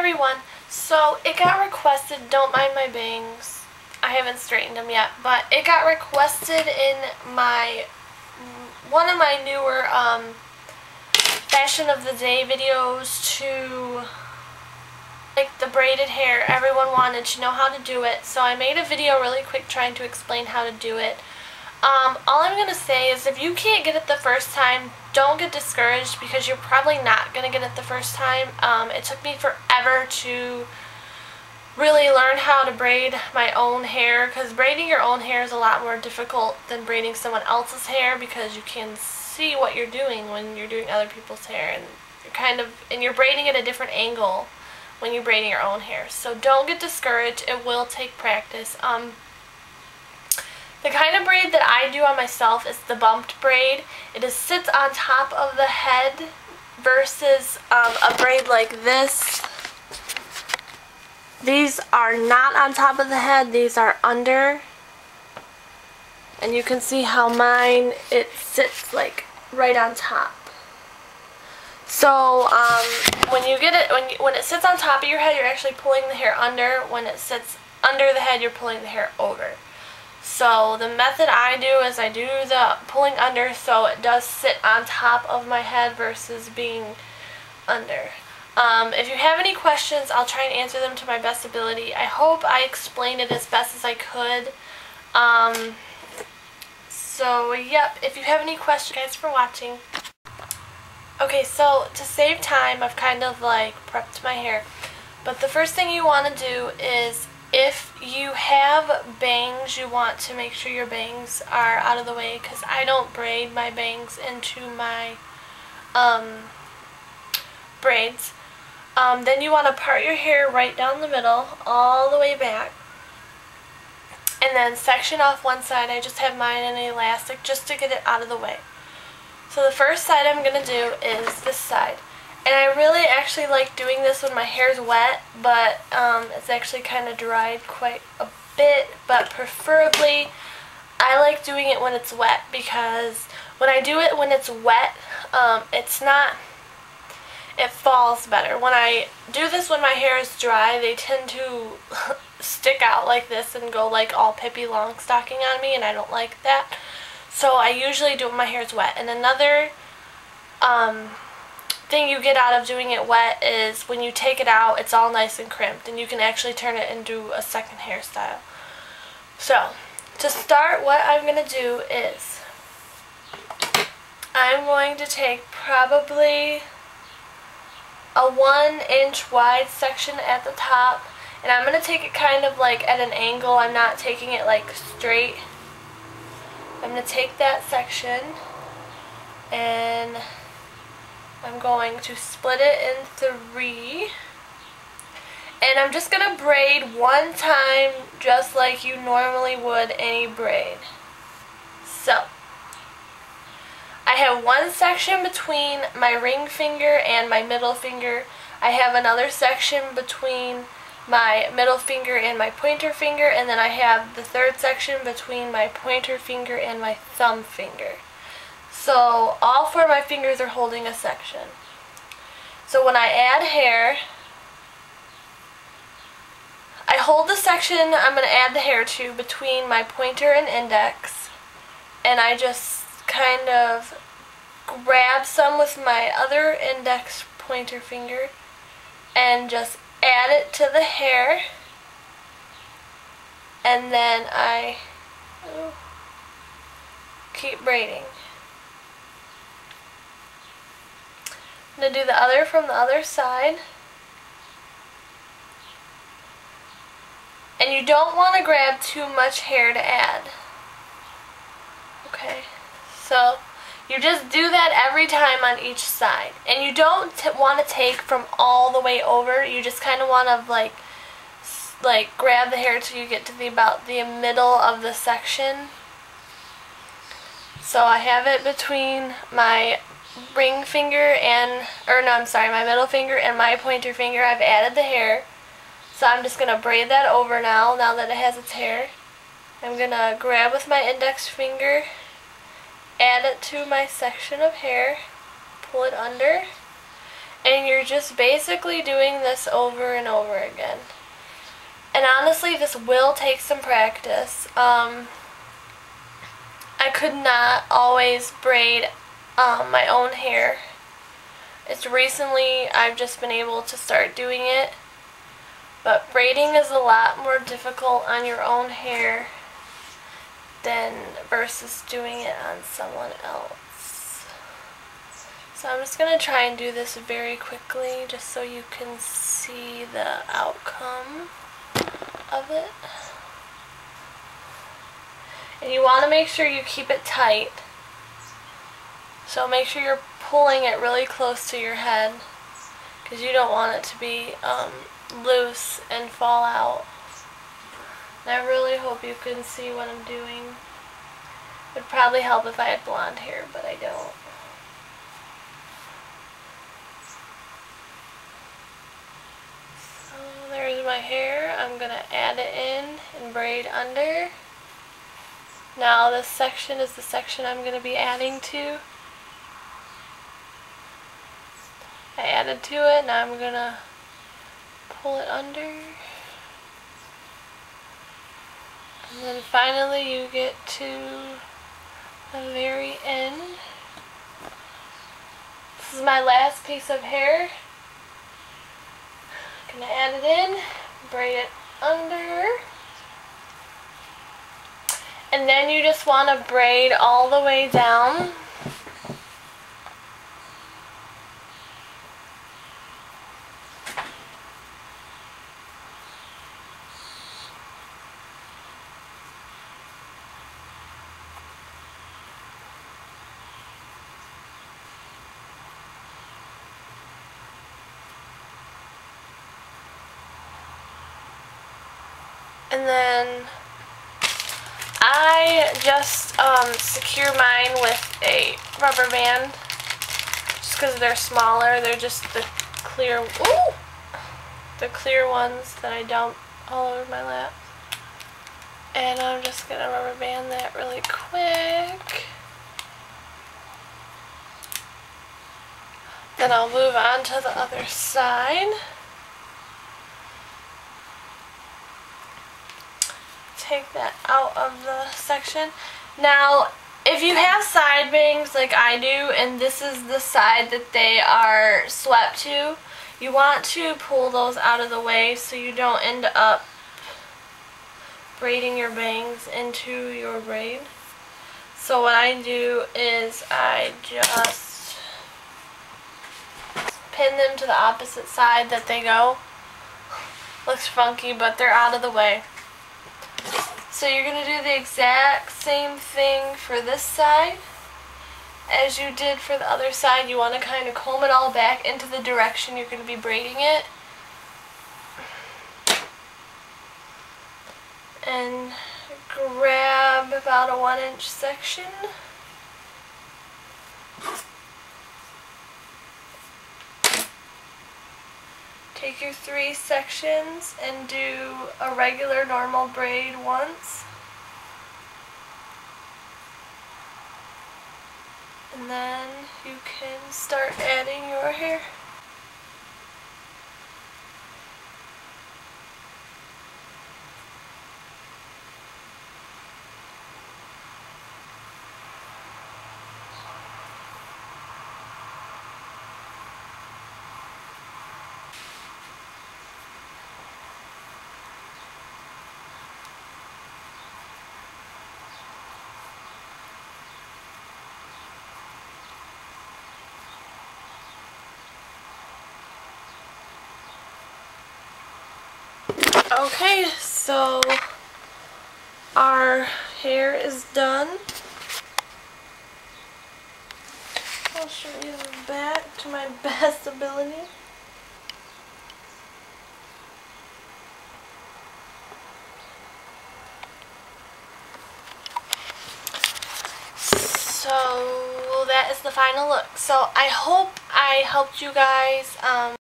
everyone. So it got requested, don't mind my bangs, I haven't straightened them yet, but it got requested in one of my newer fashion of the day videos to like the braided hair. Everyone wanted to know how to do it, so I made a video really quick trying to explain how to do it. All I'm going to say is if you can't get it the first time, don't get discouraged because you're probably not going to get it the first time. It took me forever to really learn how to braid my own hair, because braiding your own hair is a lot more difficult than braiding someone else's hair because you can see what you're doing when you're doing other people's hair, and you're braiding at a different angle when you're braiding your own hair. So don't get discouraged. It will take practice. The kind of braid that I do on myself is the bumped braid. It sits on top of the head versus a braid like this. These are not on top of the head, these are under. And you can see how mine, it sits like right on top. So when you get it, when it sits on top of your head, you're actually pulling the hair under. When it sits under the head, you're pulling the hair over. So the method I do is I do the pulling under so it does sit on top of my head versus being under. If you have any questions, I'll try and answer them to my best ability. I hope I explained it as best as I could. So yep, if you have any questions, thanks for watching. Okay, so to save time, I've kind of like prepped my hair. But the first thing you want to do is, if you have bangs, you want to make sure your bangs are out of the way, because I don't braid my bangs into my braids. Then you want to part your hair right down the middle, all the way back, and then section off one side. I just have mine in an elastic just to get it out of the way. So the first side I'm going to do is this side. And I really actually like doing this when my hair's wet, but it's actually kind of dried quite a bit, but preferably I like doing it when it's wet, because when I do it when it's wet, it falls better. When I do this when my hair is dry, they tend to stick out like this and go like all Pippi Longstocking on me, and I don't like that. So I usually do it when my hair is wet. And another thing you get out of doing it wet is when you take it out, it's all nice and crimped, and you can actually turn it into a second hairstyle. So to start, what I'm going to do is I'm going to take probably a 1-inch wide section at the top, and I'm going to take it kind of like at an angle. I'm not taking it like straight. I'm going to take that section and I'm going to split it in 3, and I'm just going to braid one time just like you normally would any braid. So I have one section between my ring finger and my middle finger. I have another section between my middle finger and my pointer finger, and then I have the third section between my pointer finger and my thumb finger. So all 4 of my fingers are holding a section. So when I add hair, I hold the section I'm going to add the hair to between my pointer and index, and I just kind of grab some with my other index pointer finger and just add it to the hair, and then I keep braiding. I'm going to do the other from the other side. And you don't want to grab too much hair to add. Okay, so you just do that every time on each side. And you don't want to take from all the way over. You just kind of want to like grab the hair till you get to about the middle of the section. So I have it between my ring finger my middle finger and my pointer finger. I've added the hair. So I'm just going to braid that over now that it has its hair. I'm going to grab with my index finger, add it to my section of hair, pull it under, And you're just basically doing this over and over again. And honestly, this will take some practice. I could not always braid my own hair. It's recently I've just been able to start doing it. But braiding is a lot more difficult on your own hair than versus doing it on someone else. So I'm just going to try and do this very quickly just so you can see the outcome of it. And you want to make sure you keep it tight. So make sure you're pulling it really close to your head because you don't want it to be loose and fall out. And I really hope you can see what I'm doing. It would probably help if I had blonde hair, but I don't. So there's my hair. I'm going to add it in and braid under. Now this section is the section I'm going to be adding to. I added to it, now I'm going to pull it under. And then finally you get to the very end. This is my last piece of hair. I'm going to add it in, braid it under. And then you just want to braid all the way down. And then I just secure mine with a rubber band just because they're smaller. They're just the clear, the clear ones that I dump all over my lap. And I'm just going to rubber band that really quick. Then I'll move on to the other side. Take that out of the section. Now, if you have side bangs like I do, and this is the side that they are swept to, you want to pull those out of the way so you don't end up braiding your bangs into your braid. So what I do is I just pin them to the opposite side that they go. Looks funky, but they're out of the way. So you're going to do the exact same thing for this side as you did for the other side. You want to kind of comb it all back into the direction you're going to be braiding it. And grab about a 1-inch section. Take your 3 sections and do a regular normal braid once. And then you can start adding your hair. Okay, so our hair is done. I'll show you the back to my best ability. So that is the final look. So I hope I helped you guys